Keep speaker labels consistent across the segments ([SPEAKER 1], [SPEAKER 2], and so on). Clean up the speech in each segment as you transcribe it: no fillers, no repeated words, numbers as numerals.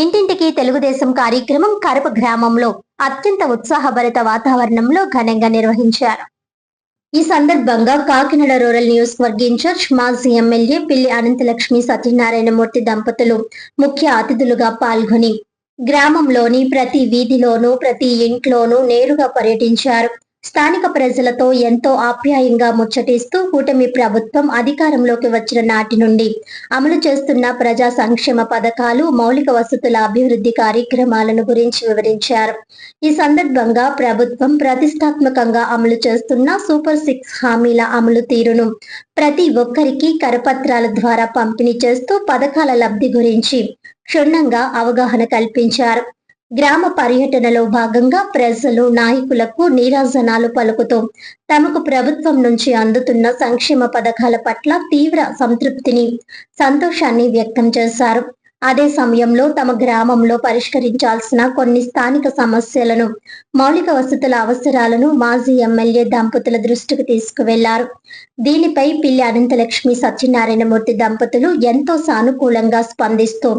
[SPEAKER 1] ఇంటింటికి తెలుగుదేశం కార్యక్రమం కరప గ్రామంలో అత్యంత ఉత్సాహభరిత వాతావరణంలో ఘనంగా నిర్వహించారు. ఈ సందర్భంగా కాకినాడ రూరల్ నియోజకవర్గ ఇన్ఛార్జ్ మాజీ ఎమ్మెల్యే పిల్లి అనంతలక్ష్మి సత్యనారాయణమూర్తి దంపతులు ముఖ్య అతిథులుగా పాల్గొని గ్రామంలోని ప్రతి వీధిలోనూ ప్రతి ఇంట్లోనూ నేరుగా పర్యటించారు. స్థానిక ప్రజలతో ఎంతో ఆప్యాయంగా ముచ్చటిస్తూ కూటమి ప్రభుత్వం అధికారంలోకి వచ్చిన నాటి నుండి అమలు చేస్తున్న ప్రజా సంక్షేమ పథకాలు, మౌలిక వసతుల అభివృద్ధి కార్యక్రమాలను గురించి వివరించారు. ఈ సందర్భంగా ప్రభుత్వం ప్రతిష్టాత్మకంగా అమలు చేస్తున్న సూపర్ 6 హామీల అమలు తీరును ప్రతి ఒక్కరికి కరపత్రాల ద్వారా పంపిణీ చేస్తూ పథకాల లబ్ధి గురించి క్షుణ్ణంగా అవగాహన కల్పించారు. గ్రామ పర్యటనలో భాగంగా ప్రజలు నాయకులకు నీరాజనాలు పలుకుతూ తమకు ప్రభుత్వం నుంచి అందుతున్న సంక్షేమ పథకాల పట్ల తీవ్ర సంతృప్తిని, సంతోషాన్ని వ్యక్తం చేశారు. అదే సమయంలో తమ గ్రామంలో పరిష్కరించాల్సిన కొన్ని స్థానిక సమస్యలను, మౌలిక వసతుల అవసరాలను మాజీ ఎమ్మెల్యే దంపతుల దృష్టికి తీసుకువెళ్లారు. దీనిపై పిల్లి అనంతలక్ష్మి సత్యనారాయణమూర్తి దంపతులు ఎంతో సానుకూలంగా స్పందిస్తూ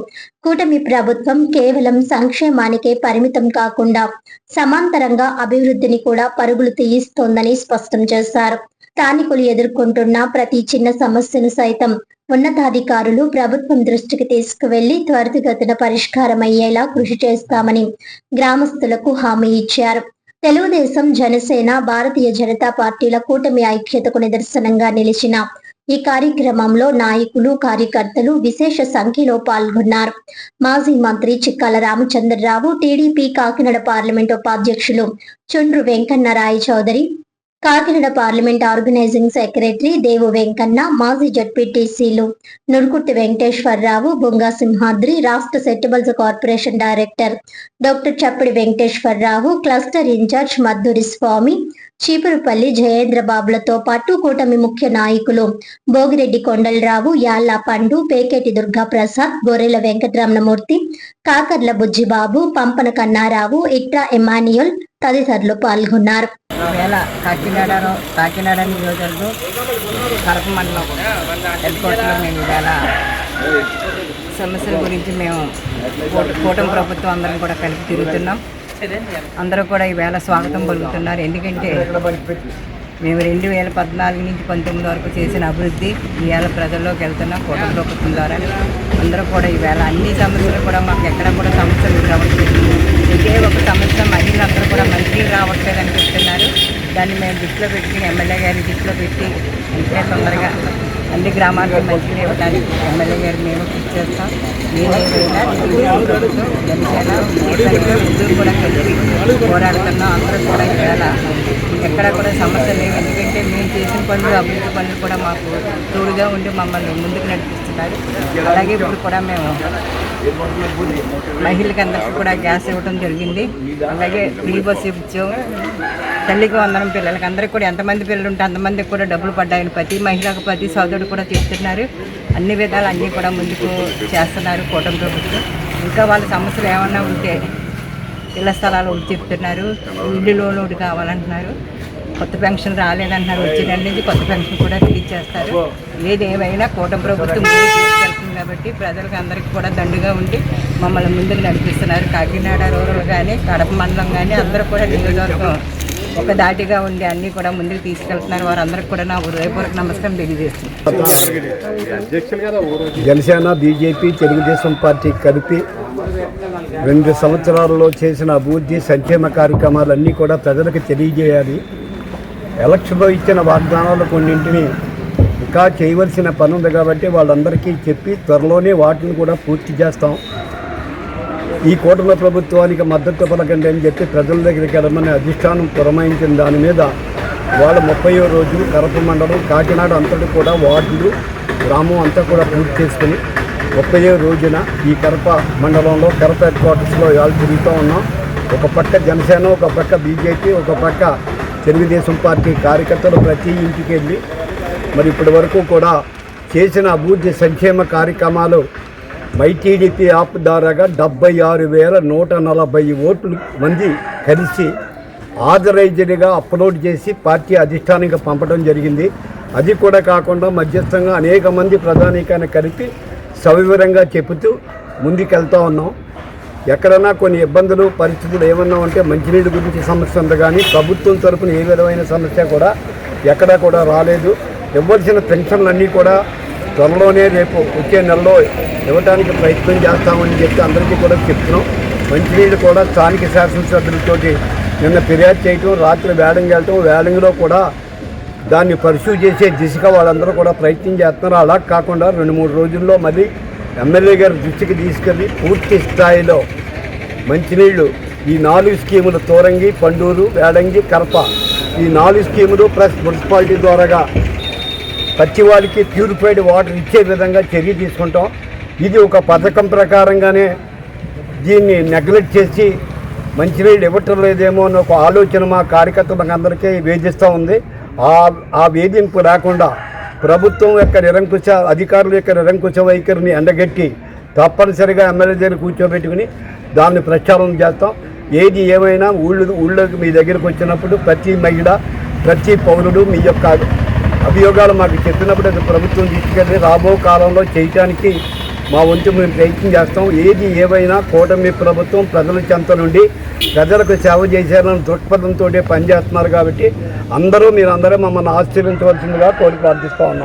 [SPEAKER 1] కూటమి ప్రభుత్వం కేవలం సంక్షేమానికే పరిమితం కాకుండా సమాంతరంగా అభివృద్ధిని కూడా పరుగులు తీయిస్తోందని స్పష్టం చేశారు. స్థానికులు ఎదుర్కొంటున్న ప్రతి చిన్న సమస్యను సైతం ఉన్నతాధికారులు ప్రభుత్వం దృష్టికి తీసుకువెళ్లి త్వరితగతిన పరిష్కారమయ్యేలా కృషి చేస్తామని గ్రామస్తులకు హామీ ఇచ్చారు. తెలుగుదేశం, జనసేన, భారతీయ జనతా పార్టీల కూటమి ఐక్యతకు నిదర్శనంగా నిలిచిన ఈ కార్యక్రమంలో నాయకులు, కార్యకర్తలు విశేష సంఖ్యలో పాల్గొన్నారు. మాజీ మంత్రి చిక్కాల రామచంద్రరావు, టీడీపీ కాకినాడ పార్లమెంట్ ఉపాధ్యక్షులు Chundru Venkanna Raya Chowdary, Kakinada parliament organising secretary Devu Venkanna, మాజీ జడ్పీటీసీలు నురుకుర్తి వెంకటేశ్వరరావు, బొంగా సింహాద్రి, రాష్ట్ర సెటిబుల్స్ corporation director doctor Chappidi Venkateswararao, cluster incharge Madduri Swamy, Cheepurupalli జయేంద్రబాబులతో పాటు కూటమి ముఖ్య నాయకులు భోగిరెడ్డి కొండలరావు, యాళ్ల పండు, పేకేటి దుర్గా ప్రసాద్, గొర్రెల వెంకటరమణమూర్తి, కాకర్ల బుజ్జిబాబు, పంపన కన్నారావు, ఇట్రా ఎమాన్యుయల్ తదితరులు పాల్గొన్నారు.
[SPEAKER 2] కాకినాడ నియోజకవర్గం కరప మండలం హెడ్ క్వార్టర్లో మేము ఇవాళ సమస్యల గురించి మేము కూటమి ప్రభుత్వం అందరం కూడా కలిపి తిరుగుతున్నాం. అందరూ కూడా ఈవేళ స్వాగతం పలుకుతున్నారు. ఎందుకంటే మేము 2014 నుంచి 19 వరకు చేసిన అభివృద్ధి ఈవేళ ప్రజల్లోకి వెళ్తున్నాం కూటమి ప్రభుత్వం ద్వారా. అందరూ కూడా ఈవేళ అన్ని సమస్యలు కూడా మాకు ఎక్కడ కూడా సమస్యలు రావట్లేదు. ఇదే ఒక సమస్య మహిళలందరూ కూడా మంచిగా రావట్లేదని చెప్తున్నారు. దాన్ని మేము దృష్టిలో పెట్టి ఎమ్మెల్యే గారిని దృష్టిలో పెట్టి ఇంకా తొందరగా అన్ని గ్రామాలకు మంచిగా ఇవ్వడానికి ఎమ్మెల్యే గారు మేము కృషి చేస్తాం. ఏదైనా ప్రభుత్వం జనసేన ఉద్యోగులు కూడా కలిపి పోరాడుతున్నాం. అందరూ కూడా ఈవేళ ఎక్కడ కూడా సమస్య లేవు. ఎందుకంటే మేము చేసిన పనులు, అభివృద్ధి పనులు కూడా మాకు తోడుగా ఉండి మమ్మల్ని ముందుకు నడిపిస్తున్నారు. అలాగే ఇప్పుడు కూడా మేము మహిళలకు అందరికీ కూడా గ్యాస్ ఇవ్వడం జరిగింది. అలాగే ఫ్రీ బస్సు ఇచ్చాం. తల్లికి వందనం పిల్లలకి అందరికీ కూడా ఎంతమంది పిల్లలు ఉంటే అంతమందికి కూడా డబ్బులు పడ్డాయని ప్రతి మహిళకు, ప్రతి సోదరుడు కూడా చెప్తున్నారు. అన్ని విధాలు అన్నీ కూడా ముందుకు చేస్తున్నారు కూటమి ప్రభుత్వం. ఇంకా వాళ్ళ సమస్యలు ఏమన్నా ఉంటే ఇళ్ల స్థలాలు ఒకటి చెప్తున్నారు, ఇల్లు లోన్ ఒకటి కావాలంటున్నారు, కొత్త పెన్షన్ రాలేదంటున్నారు. వచ్చే నెల నుంచి కొత్త పెన్షన్ కూడా రిలీజ్ చేస్తారు. ఏదేమైనా కూటమి ప్రభుత్వం తీసుకెళ్తుంది కాబట్టి ప్రజలకు అందరికీ కూడా దండుగా ఉండి మమ్మల్ని ముందుకు నడిపిస్తున్నారు. కాకినాడ రూరల్ కానీ, కడప మండలం కానీ అందరూ కూడా నియోజకవర్గం ఒక దాటిగా ఉండి అన్నీ కూడా ముందుకు తీసుకెళ్తున్నారు. వారందరికీ కూడా నా హృదయపూర్వక నమస్కారం తెలియజేస్తున్నాను.
[SPEAKER 3] జనసేన, బీజేపీ, తెలుగుదేశం పార్టీ కలిపి 2 సంవత్సరాలలో చేసిన అభివృద్ధి, సంక్షేమ కార్యక్రమాలన్నీ కూడా ప్రజలకు తెలియజేయాలి. ఎలక్షన్లో ఇచ్చిన వాగ్దానాలు కొన్నింటిని ఇంకా చేయవలసిన పని ఉంది కాబట్టి వాళ్ళందరికీ చెప్పి త్వరలోనే వాటిని కూడా పూర్తి చేస్తాం. ఈ కూటమి ప్రభుత్వానికి మద్దతు పలకండి అని చెప్పి ప్రజల దగ్గరికి వెళ్ళమని అధిష్టానం పురమాయించిన దాని మీద వాళ్ళ 30వ రోజు కరప మండలం కాకినాడ అంతటి కూడా వార్డులు, గ్రామం అంతా కూడా పూర్తి చేసుకుని 30వ రోజున ఈ కరప మండలంలో కరప హెడ్ క్వార్టర్స్లో ఇవాళ తిరుగుతూ ఉన్నాం. ఒక పక్క జనసేన, ఒక పక్క బీజేపీ, ఒక పక్క తెలుగుదేశం పార్టీ కార్యకర్తలు ప్రతి ఇంటికి వెళ్ళి మరి ఇప్పటి వరకు కూడా చేసిన అభివృద్ధి సంక్షేమ కార్యక్రమాలు మైటీడీపీ యాప్ ద్వారాగా 76,140 ఓట్లు మంది కలిసి ఆథరైజ్డ్గా అప్లోడ్ చేసి పార్టీ అధిష్టానానికి పంపడం జరిగింది. అది కూడా కాకుండా మధ్యస్థంగా అనేక మంది ప్రధానికాన్ని కలిపి సవివరంగా చెబుతూ ముందుకెళ్తా ఉన్నాం. ఎక్కడైనా కొన్ని ఇబ్బందులు పరిస్థితులు ఏమన్నా ఉంటే మంచినీటి గురించి సమస్య ఉంది, కానీ ప్రభుత్వం తరపున ఏ విధమైన సమస్య కూడా ఎక్కడా కూడా రాలేదు. ఇవ్వాల్సిన పెన్షన్లన్నీ కూడా త్వరలోనే రేపు వచ్చే నెలలో ఇవ్వడానికి ప్రయత్నం చేస్తామని చెప్పి అందరికీ కూడా చెప్తున్నాం. మంచినీళ్ళు కూడా స్థానిక శాసనసభ్యులతోటి నిన్న ఫిర్యాదు చేయటం, రాత్రి వేడంగి వెళ్ళటం, వేడంగిలో కూడా దాన్ని పరిశూ చేసే దిశగా వాళ్ళందరూ కూడా ప్రయత్నం చేస్తున్నారు. అలా కాకుండా 2-3 రోజుల్లో మళ్ళీ ఎమ్మెల్యే గారి దృష్టికి తీసుకెళ్ళి పూర్తి స్థాయిలో మంచినీళ్ళు ఈ 4 స్కీములు తోరంగి, పండూరు, వేడంగి, కరప ఈ 4 స్కీములు ప్లస్ మున్సిపాలిటీ ద్వారాగా ప్రతి వాళ్ళకి ప్యూరిఫైడ్ వాటర్ ఇచ్చే విధంగా చర్య తీసుకుంటాం. ఇది ఒక పథకం ప్రకారంగానే దీన్ని నెగ్లెక్ట్ చేసి మంచినీళ్ళు ఇవ్వటం లేదేమో అని ఒక ఆలోచన మా కార్యకర్తలకు అందరికీ వేధిస్తూ ఉంది. ఆ వేధింపు రాకుండా ప్రభుత్వం యొక్క నిరంకుశ అధికారుల యొక్క నిరంకుశ వైఖరిని ఎండగట్టి తప్పనిసరిగా ఎమ్మెల్యే దగ్గర కూర్చోబెట్టుకుని దాన్ని ప్రచారం చేస్తాం. ఏది ఏమైనా ఊళ్ళోకి మీ దగ్గరకు వచ్చినప్పుడు ప్రతి మహిళ, ప్రతి పౌరుడు మీ యొక్క అభియోగాలు మాకు చెప్పినప్పుడు అది ప్రభుత్వం తీసుకెళ్ళి రాబో కాలంలో చేయటానికి మా వంతు మేము ప్రయత్నం చేస్తాం. ఏది ఏమైనా కూటమి ప్రభుత్వం ప్రజల చెంత నుండి ప్రజలకు సేవ చేశారని దృక్పథంతో పనిచేస్తున్నారు. కాబట్టి మీరందరూ మమ్మల్ని ఆశ్చర్యించవలసిందిగా కోరి ప్రార్థిస్తూ ఉన్నాం.